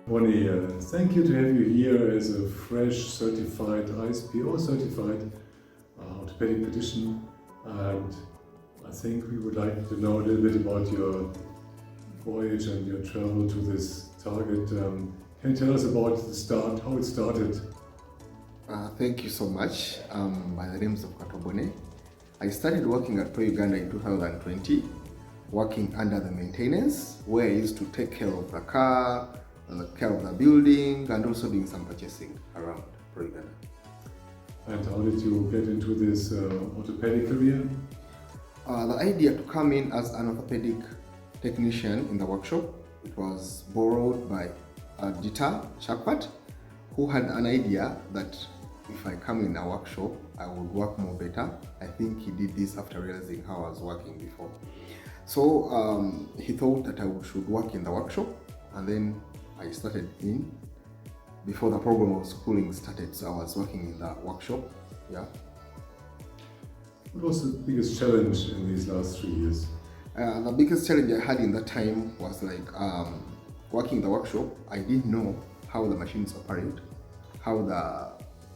Bonnie, thank you to have you here as a fresh certified ISPO certified orthopedic physician, and I think we would like to know a little bit about your voyage and your travel to this target. Can you tell us about the start, how it started? Thank you so much. By the names of Katobone. I started working at Pro Uganda in 2020, working under the maintenance, where I used to take care of the car, care of the building, and also doing some purchasing around Pro Uganda. And how did you get into this orthopedic career? The idea to come in as an orthopedic technician in the workshop, it was borrowed by Dita Shakpat, who had an idea that if I come in a workshop, I would work more better. I think he did this after realizing how I was working before. So he thought that I should work in the workshop, and then I started in before the program of schooling started. So I was working in the workshop. Yeah. What was the biggest challenge in these last 3 years? The biggest challenge I had in that time was like working in the workshop. I didn't know how the machines operate, how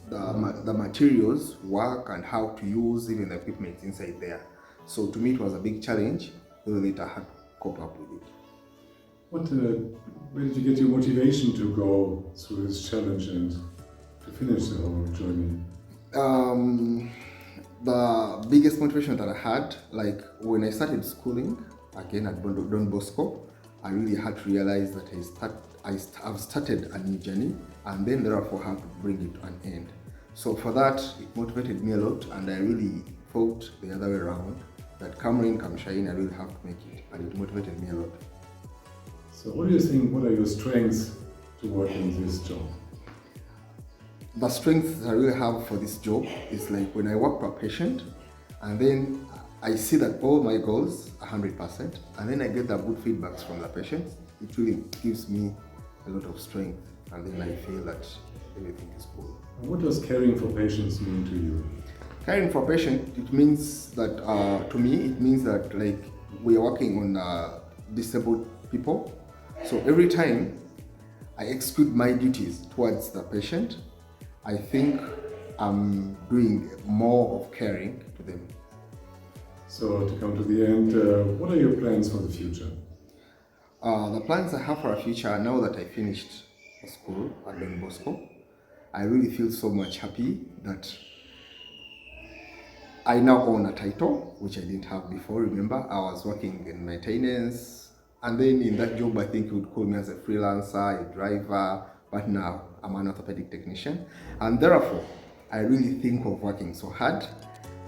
the materials work, and how to use even the equipment inside there. So to me it was a big challenge, though later I had to cope up with it. Where did you get your motivation to go through this challenge and to finish the whole journey? The biggest motivation that I had, like when I started schooling again at Don Bosco, I really had to realize that I've started a new journey, and then therefore have to bring it to an end. So for that, it motivated me a lot, and I really thought the other way around, that come rain, come shine, I really have to make it, and it motivated me a lot. So what do you think, what are your strengths to work in this job? The strength that I really have for this job is like when I work per patient, and then I see that all my goals 100%, and then I get the good feedbacks from the patients. It really gives me a lot of strength, and then I feel that everything is cool. And what does caring for patients mean to you? Caring for patient, it means that to me it means that like we are working on disabled people. So every time I execute my duties towards the patient, I think I'm doing more of caring to them. So to come to the end, what are your plans for the future? The plans I have for the future, now that I finished school at Don Bosco, I really feel so much happy that I now own a title, which I didn't have before. Remember, I was working in maintenance, and then in that job, I think you would call me as a freelancer, a driver, but now I'm an orthopedic technician. And therefore, I really think of working so hard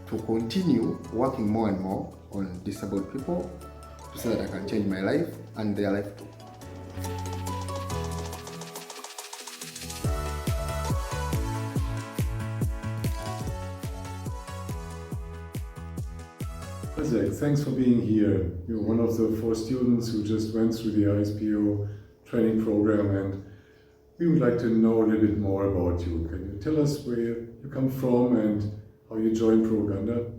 to continue working more and more on disabled people so that I can change my life and their life too. Isaac, thanks for being here. You're one of the 4 students who just went through the ISPO training program, and we would like to know a little bit more about you. Can you tell us where you come from and how you joined Pro Uganda?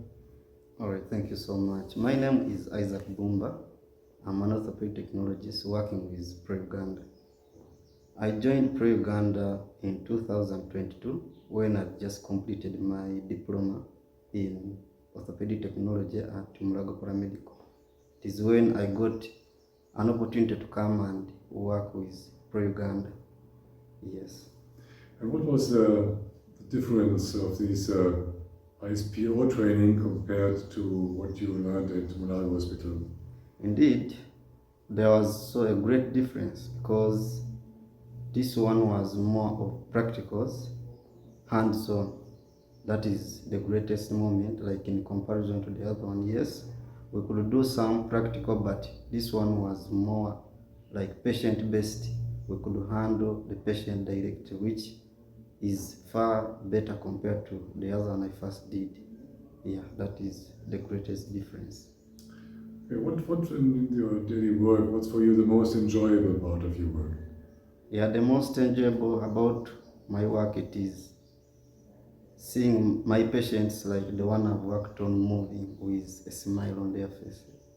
Alright, thank you so much. My name is Isaac Bumba. I'm an orthopedic technologist working with Pro Uganda. I joined Pro Uganda in 2022 when I just completed my diploma in orthopedic technology at Mulago Paramedical. It is when I got an opportunity to come and work with Pro Uganda. Yes. And what was the difference of this ISPO training compared to what you learned at Mulago Hospital? Indeed, there was so a great difference, because this one was more of practicals, hands-on. That is the greatest moment, like in comparison to the other one. Yes, we could do some practical, but this one was more like patient-based. We could handle the patient directly, which is far better compared to the other one I first did. Yeah, that is the greatest difference. Okay, what in your daily work, what's for you the most enjoyable part of your work? Yeah, the most enjoyable about my work, it is seeing my patients, like the one I've worked on, moving with a smile on their faces.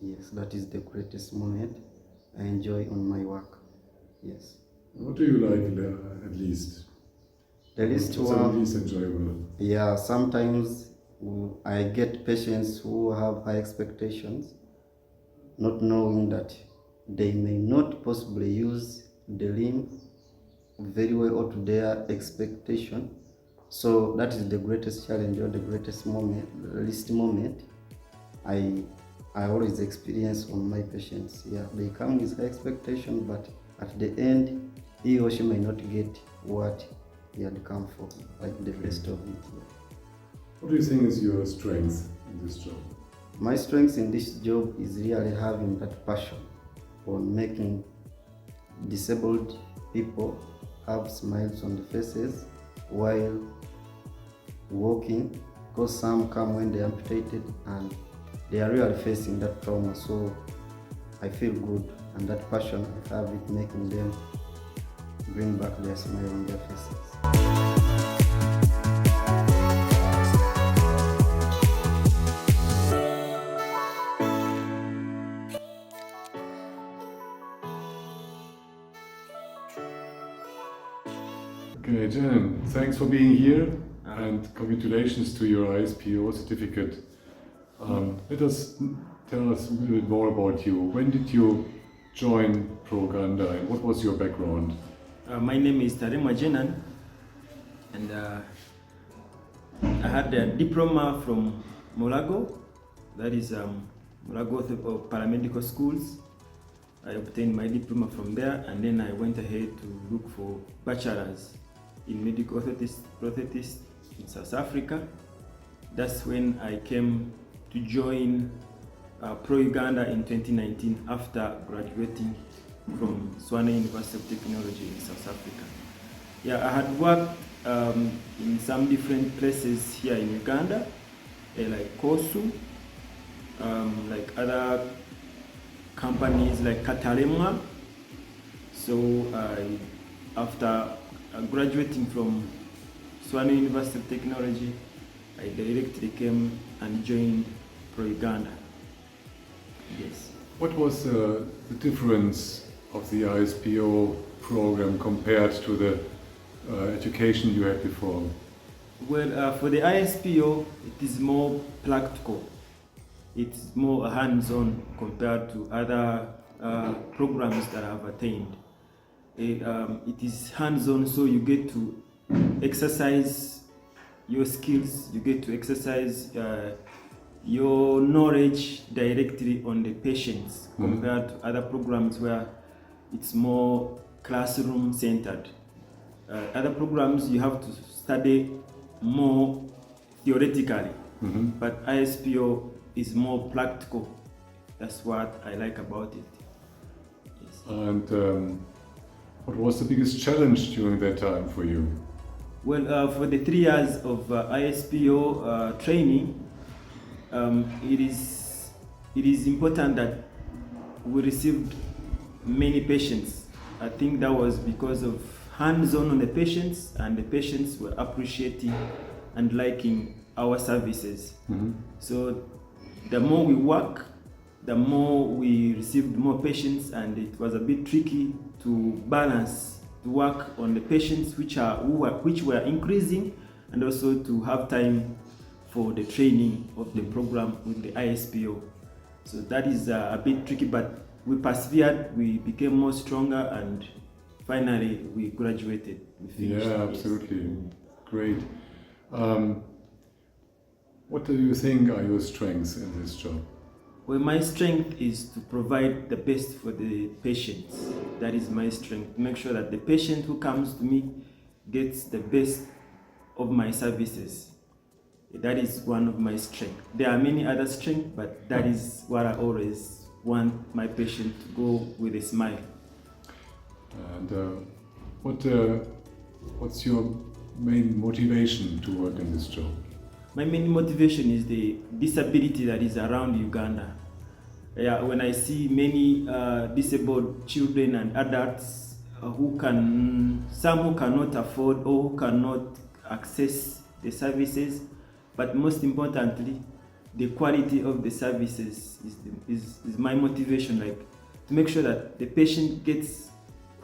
Yes, that is the greatest moment I enjoy on my work. Yes. What do you like at least? The least What's at one, least enjoyable? yeah, sometimes I get patients who have high expectations, not knowing that they may not possibly use the limb very well or to their expectation. So that is the greatest challenge or the greatest moment, the least moment I always experience on my patients. Yeah, they come with high expectation, but at the end, he or she may not get what he had come for, like the rest of it. Yeah. What do you think is your strength in this job? My strength in this job is really having that passion for making disabled people have smiles on their faces while walking, because some come when they're amputated and they are really facing that trauma. So I feel good, and that passion I have it making them bring back their smile on their faces. Okay, Jen, thanks for being here and congratulations to your ISPO certificate. Let us tell us a little bit more about you. When did you join Pro Uganda and what was your background? My name is Tarema Jenan, and I had a diploma from Molago, that is Molago Paramedical Schools. I obtained my diploma from there, and then I went ahead to look for bachelor's in medical orthotist in South Africa. That's when I came to join Pro Uganda in 2019 after graduating from Swana University of Technology in South Africa. Yeah, I had worked in some different places here in Uganda, like Kosu, like other companies like Katalema. So after graduating from Swana University of Technology, I directly came and joined Pro Uganda. Yes. What was the difference of the ISPO program compared to the education you had before? Well, for the ISPO, it is more practical. It's more hands-on compared to other programs that I have attained. It is hands-on, so you get to exercise your skills, you get to exercise your knowledge directly on the patients compared to other programs where it's more classroom centered. Other programs you have to study more theoretically, but ISPO is more practical. That's what I like about it. Yes. And what was the biggest challenge during that time for you? Well, for the 3 years of ISPO training, it is important that we received many patients. I think that was because of hands-on on the patients, and the patients were appreciating and liking our services. So the more we work, the more we received more patients, and it was a bit tricky to balance to work on the patients which were increasing, and also to have time for the training of the program with the ISPO. So that is a bit tricky, but we persevered, we became more stronger, and finally we graduated. We finished. Yeah, absolutely. Great. What do you think are your strengths in this job? Well, my strength is to provide the best for the patients. That is my strength. Make sure that the patient who comes to me gets the best of my services. That is one of my strengths. There are many other strengths, but that is what I always want my patient to go with a smile. And what's your main motivation to work in this job? My main motivation is the disability that is around Uganda. Yeah, when I see many disabled children and adults some who cannot afford or who cannot access the services, but most importantly, the quality of the services is my motivation, like to make sure that the patient gets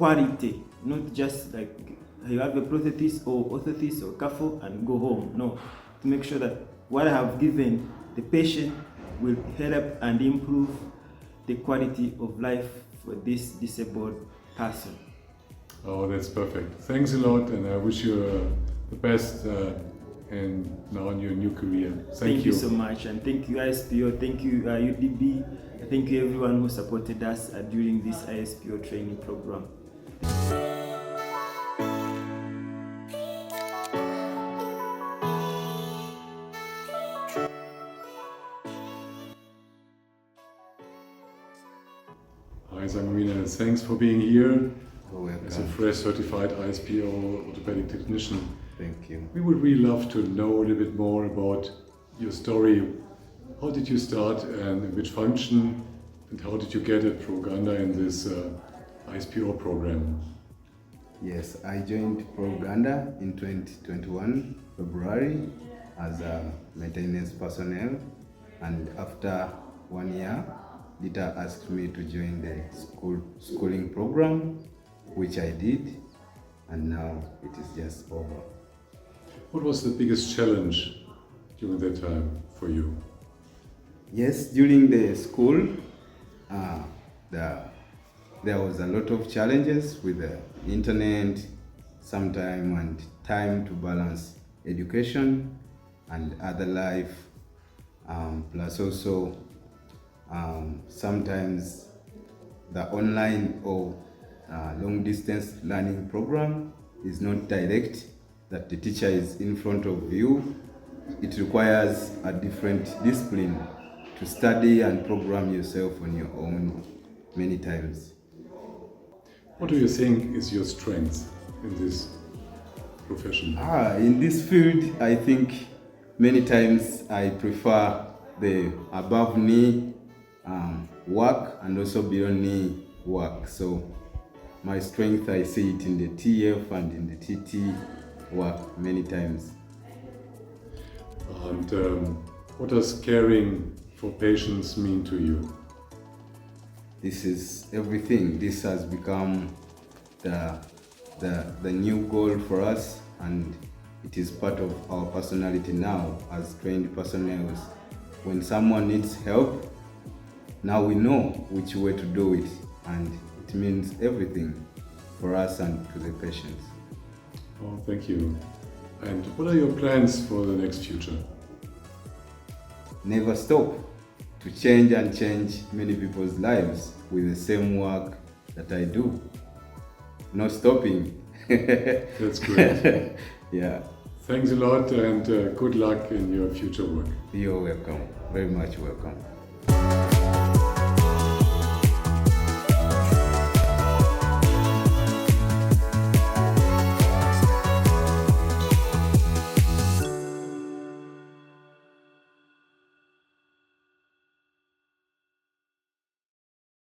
quality, not just like you have a prosthesis or orthosis or cuffle and go home. No, to make sure that what I have given the patient will help and improve the quality of life for this disabled person. Oh, that's perfect. Thanks a lot, and I wish you the best and now in your new career. Thank you so much, and thank you ISPO, thank you UDB, thank you everyone who supported us during this ISPO training program. Hi Sanguina, thanks for being here. You're welcome. As a fresh certified ISPO orthopedic technician. Thank you. We would really love to know a little bit more about your story. How did you start and in which function, and how did you get at Pro Uganda in this ISPO program? Yes, I joined Pro Uganda in 2021, February, as a maintenance personnel, and after 1 year, Dita asked me to join the schooling program, which I did, and now it is just over. What was the biggest challenge during that time for you? Yes, during the school, there was a lot of challenges with the internet, sometime and time to balance education and other life, plus also sometimes the online or long distance learning program is not direct, that the teacher is in front of you. It requires a different discipline to study and program yourself on your own many times. What do you think is your strength in this profession? In this field, I think many times I prefer the above knee work and also beyond knee work. So my strength, I see it in the TF and in the TT work many times. And what does caring for patients mean to you? This is everything. This has become the new goal for us, and it is part of our personality now as trained personnel. When someone needs help, now we know which way to do it, and it means everything for us and to the patients. Oh, thank you. And what are your plans for the next future? Never stop to change and change many people's lives with the same work that I do. No stopping. That's great. Yeah. Thanks a lot, and good luck in your future work. You're welcome. Very much welcome.